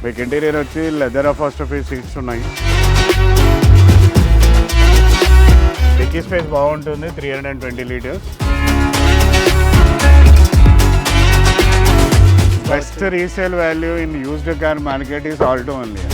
మీకు ఇంటీరియర్ వచ్చి leather upholstery seats ఉన్నాయి. డిక్కీ స్పేస్ బాగుంటుంది, 320 litres. Best resale value in used car market is Alto only.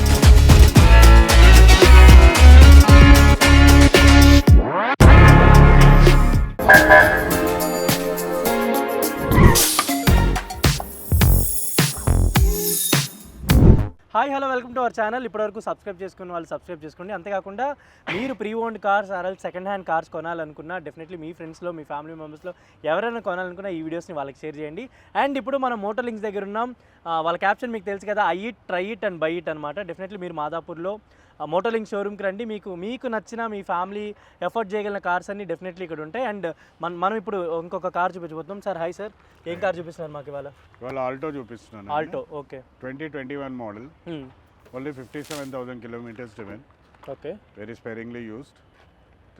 Hi hello welcome to our channel. ఇప్పటివరకు subscribe చేసుకున్న వాళ్ళు subscribe చేసుకోండి. అంతేకాకుండా మీరు pre owned cars or second hand cars కొనాలనుకున్నా definitely మీ ఫ్రెండ్స్లో మీ ఫ్యామిలీ మెంబర్స్లో ఎవరైనా కొనాలనుకున్నా ఈ వీడియోస్ని వాళ్ళకి షేర్ చేయండి. అండ్ ఇప్పుడు మనం మోటార్ లింక్స్ దగ్గర ఉన్నాం. వాళ్ళ క్యాప్షన్ మీకు తెలుసు కదా, I it try it and by it అనమాట. డెఫినెట్లీ మీరు మాదాపూర్లో మోటార్ లింక్ షోరూమ్కి రండి. మీకు నచ్చిన మీ ఫ్యామిలీ ఎఫర్ట్ చేయగలిగిన కార్స్ అన్ని డెఫినెట్లీ ఇక్కడ ఉంటాయి. అండ్ మనం ఇప్పుడు ఇంకొక కార్ చూపించబోతున్నాం. సార్ హాయ్ సార్, ఏం కార్ చూపిస్తున్నారు మాకు ఇవాళ? ఆల్టో చూపిస్తున్నాను. Alto, okay. 2021 model, only 57,000 kilometers driven. Okay, very sparingly used.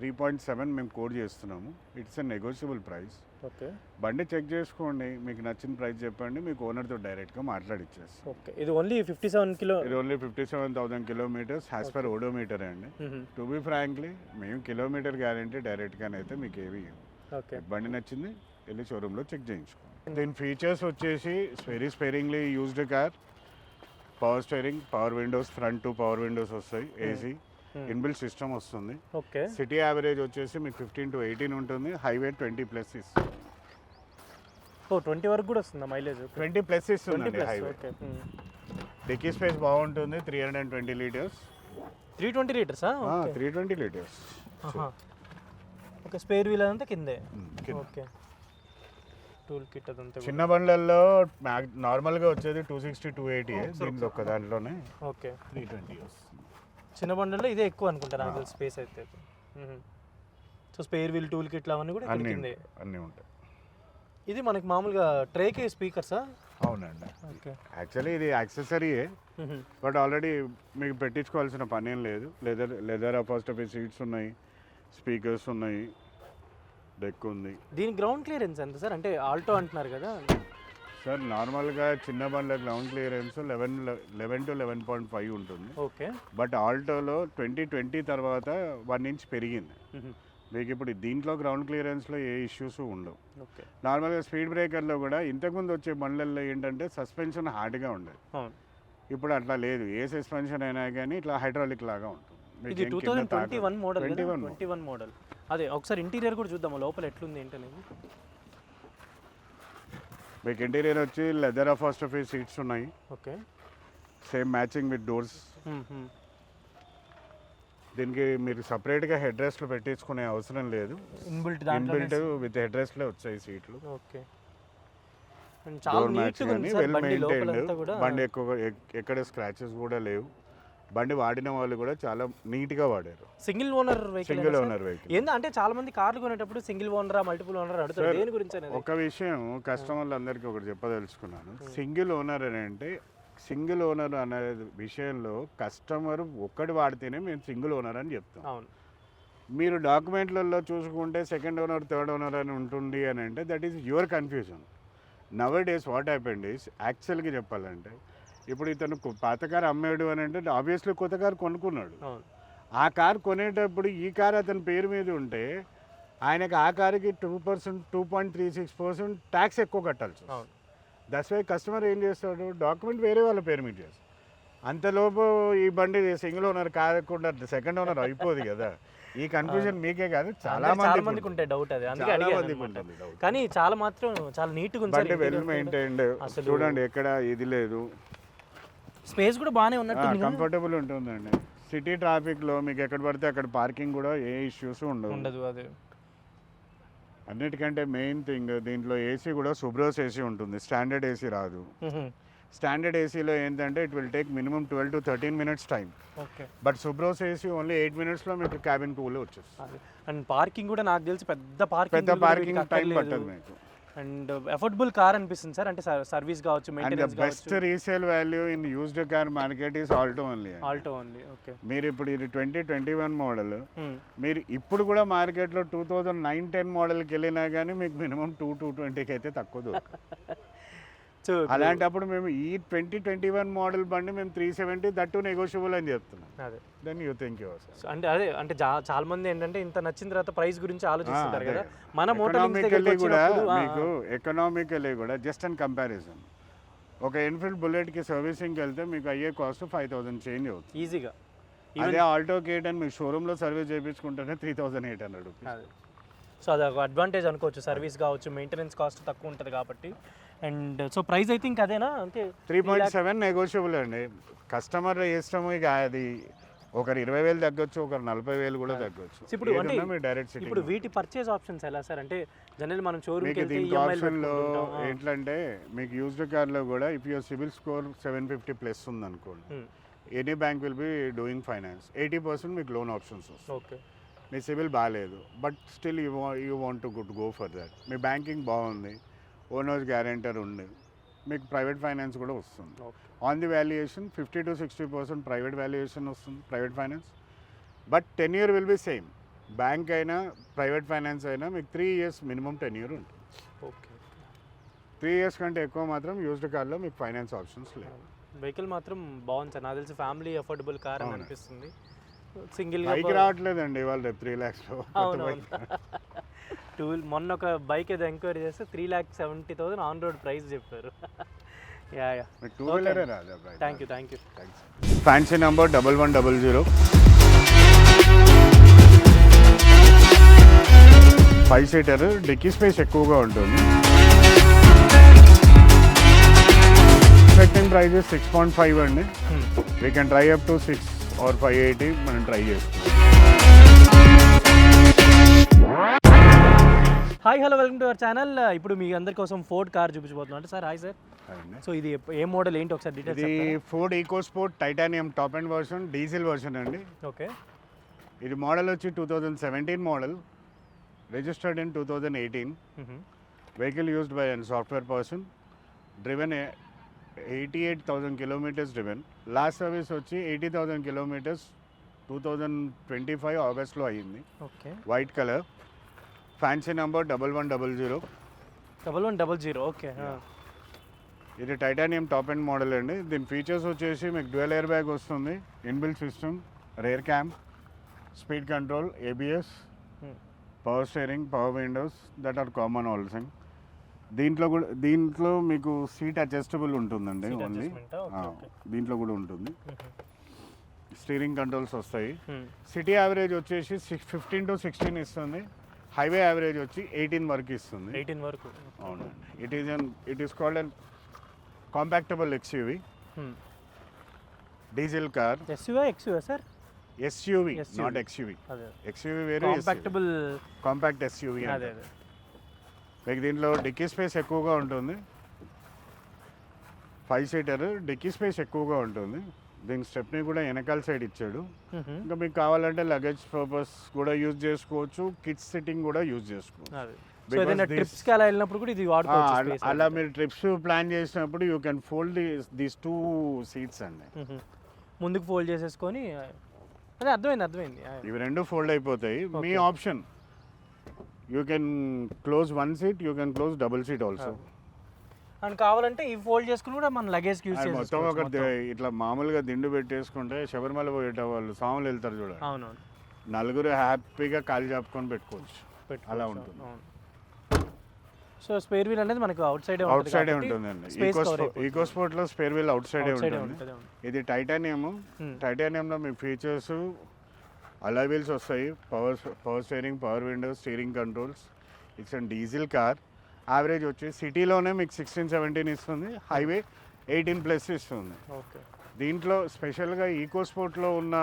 3.7 మేము కోడ్ చేస్తున్నాము. It's a negotiable price. Okay, బండి చెక్ చేసుకోండి, మీకు నచ్చిన ప్రైస్ చెప్పండి, మీకు ఓనర్తో డైరెక్ట్గా మాట్లాడిచ్చేస్తాం. ఓకే. ఇది ఓన్లీ 57 కిలో, ఇది only 57,000 kilometers has per odometer అండి. టు బీ ఫ్రాంక్లీ మేము కిలోమీటర్ గ్యారంటీ డైరెక్ట్గానైతే మీకు ఏవి. ఓకే, బండి నచ్చింది వెళ్ళి షోరూంలో చెక్ చేయించుకోండి. దీని ఫీచర్స్ వచ్చేసి very sparingly used car. Power steering, power Windows, front 2 power Windows వస్తాయి, ఏసీ, ఇన్బిల్ట్ సిస్టమ్ వస్తుంది. ఓకే. సిటీ యావరేజ్ వచ్చేసి మీకు 15 to 18 ఉంటుంది. హైవే 20+ ఇస్తుంది. 20 వరకు కూడా వస్తుందా మైలేజ్? 20+ ఇస్తుంది హైవే. ఓకే. డిక్కీ స్పేస్ బాగుంటుంది, 320 లీటర్స్. 320 లీటర్సా? 320 లీటర్స్. ఓకే, స్పేర్ వీల్ అంతా కిందే. ఓకే, టూల్ కిట్ అదంతా చిన్న బండ్లలో నార్మల్గా వచ్చేది 260, 280. దీంట్లో ఒక్క దాంట్లోనే ఓకే 320 వస్తుంది. చిన్న బండ్లలో ఇదే ఎక్కువ అనుకుంటా నాకు తెలిసి స్పేస్ అయితే. సో స్పేర్ వీల్, టూల్ కిట్లు అవన్నీ కూడా అన్నీ ఉంటాయి. ఇది మనకి మామూలుగా ట్రేకి స్పీకర్సా? అవునండి. ఓకే, యాక్చువల్లీ ఇది యాక్సెసరీయే, బట్ ఆల్రెడీ మీకు పెట్టించుకోవాల్సిన పని ఏం లేదు. లెదర్ అపాస్ట్రఫీ సీట్స్ ఉన్నాయి, స్పీకర్స్ ఉన్నాయి, డెక్ ఉంది. దీని గ్రౌండ్ క్లియరెన్స్ ఎంత సార్? అంటే ఆల్టో అంటున్నారు కదా సార్, నార్మల్గా చిన్న బండ్ల గ్రౌండ్ క్లియరెన్స్ 11 to 11.5 ఉంటుంది. ఓకే, బట్ ఆల్టోలో 2020 తర్వాత 1 inch పెరిగింది. మీకు ఇప్పుడు దీంట్లో గ్రౌండ్ క్లియరెన్స్లో ఏ ఇష్యూస్ ఉండవు. ఓకే. నార్మల్గా స్పీడ్ బ్రేకర్లో కూడా ఇంతకుముందు వచ్చే బండ్లలో ఏంటంటే సస్పెన్షన్ హార్డ్గా ఉండేది. ఇప్పుడు అట్లా లేదు. ఏ సస్పెన్షన్ అయినా కానీ ఇట్లా హైడ్రాలిక్ లాగా ఉంటుంది. ఇది 2021 మోడల్. 21 మోడల్. అదే ఒకసారి ఇంటీరియర్ కూడా చూద్దాం లోపల ఎట్లుంది ఏంటనేది. మీకు ఇంటీరియర్ వచ్చి లెదర్ అపాస్ట్రఫీ సీట్స్ ఉన్నాయి. Okay, same matching with doors. దీనికి మీరు సపరేట్గా హెడ్ రెస్ట్లు పెట్టించుకునే అవసరం లేదు. ఇన్బిల్ట్ విత్ హెడ్ రెస్ట్లే వచ్చాయి సీట్లు. ఓకే, డోర్ మ్యాచ్ కానీ వెల్ మెయింటైన్డ్. బండి ఎక్కడ స్క్రాచెస్ కూడా లేవు. బండి వాడిన వాళ్ళు కూడా చాలా నీట్గా వాడారు. Single owner vehicle. ఏంటంటే చాలా మంది కార్లు కొనేటప్పుడు సింగిల్ ఓనరా మల్టిపుల్ ఓనర్ అడుగుతారు. దేని గురించి అనేది ఒక విషయం కస్టమర్లందరికీ ఒకటి చెప్పదలుచుకున్నాను. సింగిల్ ఓనర్ అని అంటే, సింగిల్ ఓనర్ అనే విషయంలో కస్టమర్ ఒక్కటి వాడితేనే మేము సింగిల్ ఓనర్ అని చెప్తాం. అవును. మీరు డాక్యుమెంట్లలో చూసుకుంటే సెకండ్ ఓనర్, థర్డ్ ఓనర్ అని ఉంటుంది అని అంటే that is your confusion. Now days what happened is, యాక్చువల్గా చెప్పాలంటే ఇప్పుడు ఇతను పాత కారు అమ్మాడు అని అంటే ఆబ్వియస్లీ కొత్త కారు కొనుక్కున్నాడు. ఆ కారు కొనేటప్పుడు ఈ కారు అతని పేరు మీద ఉంటే ఆయనకి ఆ కారుకి 2%, 2.36% ట్యాక్స్ ఎక్కువ కట్టాల్సి. దట్స్ వై కస్టమర్ ఏం చేస్తాడు, డాక్యుమెంట్ వేరే వాళ్ళ పేరు మీద చేస్తాడు. అంతలోపు ఈ బండి సింగిల్ ఓనర్ కాకుండా సెకండ్ ఓనర్ అయిపోదు కదా. ఈ కన్ఫ్యూజన్ మీకే కాదు, చాలా మందికి ఉంటాయి డౌట్. అది కానీ చాలా మాత్రం చాలా నీట్గా ఉంది, వెల్ మెయింటైన్డ్. చూడండి ఎక్కడ ఇది లేదు. స్పేస్ కూడా బాగానే ఉన్నట్టు కంఫర్టబుల్ ఉంటుందండి. సిటీ ట్రాఫిక్లో మీకు ఎక్కడ పడితే అక్కడ పార్కింగ్ కూడా ఏ ఇష్యూస్ ఉండదు. అదే అన్నిటికంటే మెయిన్ థింగ్, దీంట్లో ఏసీ కూడా సుబ్రోస్ ఏసీ ఉంటుంది, స్టాండర్డ్ ఏసీ రాదు. స్టాండర్డ్ ఏసీలో ఏంటంటే it will take minimum 12 to 13 minutes time. But Subros AC only 8 minutesలో మీకు క్యాబిన్ కూల్ వచ్చేస్తుంది. అండ్ పార్కింగ్ కూడా నాకు తెలిసి పెద్ద పార్కింగ్ టైం పట్టదు మీకు. అండ్ అఫోర్డబుల్ కార్ అనిపిస్తుంది సార్. అంటే సర్వీస్ కావచ్చు, మెయింటెనెన్స్ కావచ్చు. Best resale value in used car market is Alto only. Okay. మీరు ఇప్పుడు ఇది 2021 మోడల్, మీరు ఇప్పుడు కూడా మార్కెట్లో 2009-10 మోడల్కి వెళ్ళినా కానీ మీకు మినిమం 220కి అయితే తక్కువ. సో అలాంటప్పుడు మేము ఈ 2021 మోడల్ బండి మేము 370 దట్టు నెగోషియబుల్ అని చెప్తున్నాం. అదే then you think you so అంటే చాలా మంది ఏంటంటే ఇంత నచ్చిన తర్వాత ప్రైస్ గురించి ఆలోచిస్తుంటారు అదే. కదా. మన మోటార్ ఎకనామికలీ కూడా మీకు ఎకనామికలీ కూడా జస్ట్ అండ్ కంపారిజన్ ఒక ఎన్ఫీల్డ్ బుల్లెట్కి సర్వీసింగ్కి వెళ్తే మీకు అయ్యే కాస్ట్ 5000 చేంజ్ అవుతుంది. ఈజీగా. అదే ఆల్టో కేట్ అని మీకు షోరూంలో సర్వీస్ చేయించుకుంటేనే 3800 రూపీస్. అదే. సో అది ఒక అడ్వాంటేజ్ అనుకోవచ్చు, సర్వీస్ కావచ్చు, మెయింటెనెన్స్ కాస్ట్ తక్కువ ఉంటుంది కాబట్టి. అండ్ సో ప్రైస్ అయితే ఇంకా అదేనా అంతే 3.7 నెగోషియబుల్ అండి. కస్టమర్ ఇష్టము ఇక అది ఒకరు 20,000 తగ్గొచ్చు, ఒకరు 40,000 కూడా తగ్గొచ్చు. ఇప్పుడు అంటే డైరెక్ట్ సిటీ ఇప్పుడు వీటి పర్చేస్ ఆప్షన్స్ ఎలా సార్? అంటే జనరల్ మనం షోరూమ్కి మీకు వెళ్తే దీనికి ఈఎంఐ ఆప్షన్లో ఏంటంటే మీకు యూజ్డ్ కార్లో కూడా if your CIBIL score 750 plus ఉందనుకోండి, any bank will be doing finance. 80% మీకు లోన్ ఆప్షన్స్ వస్తాయి. ఓకే. మీ సిబిల్ బాగాలేదు but still you want to go for that. మీ బ్యాంకింగ్ బాగుంది, ఓనర్స్ గ్యారెంటర్ ఉంది, మీకు ప్రైవేట్ ఫైనాన్స్ కూడా వస్తుంది. On the valuation 50 to 60% private valuation వస్తుంది, private finance. But 10 year will be same. Bank అయినా ప్రైవేట్ ఫైనాన్స్ అయినా మీకు 3 years మినిమం 10 year ఉంటుంది. ఓకే. 3 years కంటే ఎక్కువ మాత్రం యూజ్డ్ కార్లో మీకు ఫైనాన్స్ ఆప్షన్స్ లేవు. వెహికల్ మాత్రం బాగుంది సార్, నాకు తెలిసి ఫ్యామిలీ అఫోర్డబుల్ కార్ అని అనిపిస్తుంది. సింగిల్ బైక్ రావట్లేదండి వాళ్ళు రేపు 3 lakhsలో. అవునవును. మొన్న ఒక బైక్ ఏదో ఎంక్వైరీ చేస్తే 3,70,000 ఆన్ రోడ్ ప్రైస్ చెప్పారు. Yeah yeah. టూ వీలరే రాదు. Thank you. Fancy number 1100. 5-seater, dicky space ఎక్కువగా ఉంటుంది. ఎక్స్పెక్టింగ్ ప్రైస్ 6.5 అండి. We can try up to 6 or 580 మనం ట్రై చేస్తాం. Hi hello, welcome to our channel. ఇప్పుడు మీ అందరి కోసం ఫోర్డ్ కార్ చూపించబోతున్నాం. అంటే సార్ హాయ్ సార్. సో ఇది ఏ మోడల్ ఏంటి ఒకసారి డీటెయిల్స్ ఇది Ford EcoSport titanium top end version, diesel version అండి. ఓకే. ఇది మోడల్ వచ్చి 2017 model, registered in 2018. Vehicle used by and software person, driven 88,000 kilometers driven. Last service వచ్చి 80,000 kilometers 2025 ఆగస్ట్లో అయ్యింది. Okay. White colour, fancy number 1100. 1100. Okay. ఇది titanium top and model అండి. దీని features వచ్చేసి మీకు డ్యూయల్ ఎయిర్ బ్యాగ్ వస్తుంది, inbuilt system, rare cam, speed control, ABS, power steering, power windows, that are common also. దీంట్లో మీకు సీట్ అడ్జస్టబుల్ ఉంటుందండి only. దీంట్లో కూడా ఉంటుంది. స్టీరింగ్ కంట్రోల్స్ వస్తాయి. సిటీ యావరేజ్ వచ్చేసి 15 to 16 ఇస్తుంది. హైవే యావరేజ్ వచ్చి 18 వరకు ఇస్తుంది. 18 వరకు. అవునండి. It is called and compactable XUV, diesel car. XUV sir? SUV, not XUV. XUV వేరే, కాంపాక్ట్ SUV. అదే. మీకు దీంట్లో డిక్కీ స్పేస్ ఎక్కువగా ఉంటుంది. 5-seater, డిక్కీ స్పేస్ ఎక్కువగా ఉంటుంది. దీని స్టెప్ని కూడా వెనకాల సైడ్ ఇచ్చాడు. ఇంకా మీకు కావాలంటే లగేజ్ పర్పస్ కూడా యూజ్ చేసుకోవచ్చు, కిడ్స్ సిట్టింగ్ కూడా యూజ్ చేసుకోవచ్చు. ట్రిప్స్కి అలా వెళ్ళినప్పుడు కూడా ఇది వాడుకోవచ్చు. అలా మీరు ట్రిప్స్ ప్లాన్ చేసినప్పుడు you can fold these 2 seats అండి. ముందుకు ఫోల్డ్ చేసేసుకొని, అదే అర్థమైంది. ఇవి రెండు ఫోల్డ్ అయిపోతాయి. మీ option. You can close 1 seat, you can close double seat also. And కావాలంటే ఈ ఫోల్డ్ చేసుకుని కూడా మన లగేజ్ యూజ్ చేసుకోవచ్చు. మొత్తం ఒక ఇట్లా మామూలుగా దిండు పెట్టేసుకుంటే శబరిమల పోయేట వాళ్ళు సాములు వెళ్తారు చూడండి. అవునవును. నలుగురు హ్యాపీగా కాలు చాపుకొని పెట్టుకోవచ్చు. అలా ఉంటుంది. సో స్పేర్ వీల్ అనేది మనకు అవుట్ సైడే ఉంటుందండి. ఈకోస్పోర్ట్లో స్పేర్ వీల్ అవుట్ సైడే ఉంటుంది. ఇది టైటానియంలో మీ ఫీచర్స్ అలాయ్ వీల్స్ వస్తాయి, power steering, power Windows, steering controls. It's and diesel car. Average వచ్చి సిటీలోనే మీకు 16-17 ఇస్తుంది, హైవే 18+ ఇస్తుంది. ఓకే. దీంట్లో స్పెషల్గా ఈకోస్పోర్ట్లో ఉన్న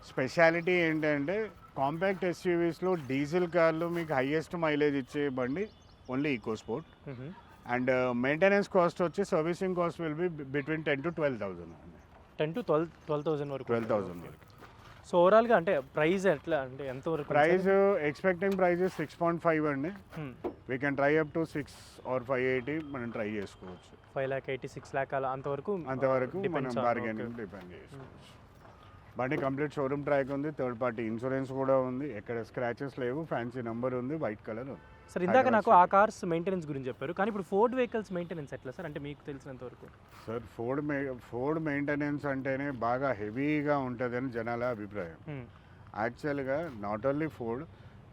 స్పెషాలిటీ ఏంటంటే కాంపాక్ట్ SUVsలో డీజిల్ కార్లు మీకు హైయెస్ట్ మైలేజ్ ఇచ్చే బండి only EcoSport. And maintenance cost వచ్చి servicing cost will be between 10 to 12,000. 10 to 12,000 వరకు. 12,000 వరకు. సో ఓవరాల్గా అంటే ప్రైస్ ఎట్లా, అంటే ఎంతవరకు? ప్రైస్ ఎక్స్పెక్టింగ్ ప్రైస్ 6.5 అండి. We can try up to 6 or 580 మనం ట్రై చేసుకోవచ్చు. 5,86 lakh అలా అంతవరకు మనం బార్గెనింగ్ డిపెండ్ చేసుకోవచ్చు. బండి కంప్లీట్ షోరూమ్ ట్రాక్ ఉంది, థర్డ్ పార్టీ ఇన్సూరెన్స్ కూడా ఉంది, ఎక్కడ స్క్రాచెస్ లేవు, ఫ్యాన్సీ నెంబర్ ఉంది, వైట్ కలర్ ఉంది. సార్ ఇందాక హైదరాబాద్ నాకు ఆ కార్స్ మెయింటెనెన్స్ గురించి చెప్పారు, కానీ ఇప్పుడు ఫోర్డ్ వెహికల్స్ మెయింటెనెన్స్ ఎట్లా సార్, అంటే మీకు తెలిసినంత వరకు? సార్ ఫోర్డ్ మెయింటెనెన్స్ అంటేనే బాగా హెవీగా ఉంటుందని జనాల అభిప్రాయం. యాక్చువల్గా నాట్ ఓన్లీ ఫోర్డ్,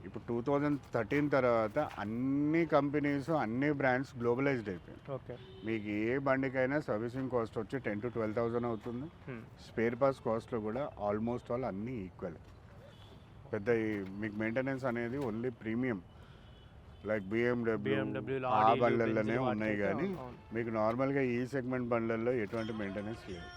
ఇప్పుడు 2013 తర్వాత అన్ని కంపెనీస్ అన్ని బ్రాండ్స్ గ్లోబలైజ్డ్ అయిపోయాయి. ఓకే. మీకు ఏ బండికైనా సర్వీసింగ్ కాస్ట్ వచ్చి 10 to 12,000 అవుతుంది. స్పేర్ పార్ట్స్ కాస్ట్లో కూడా ఆల్మోస్ట్ ఆల్ అన్నీ ఈక్వల్. పెద్ద మీకు మెయింటెనెన్స్ అనేది ఓన్లీ ప్రీమియం లైక్ బిఎండబ్ల్యూ ఆ బండ్లలోనే ఉన్నాయి, కానీ మీకు నార్మల్గా ఈ సెగ్మెంట్ బండ్లలో ఎటువంటి మెయింటెనెన్స్ లేదు.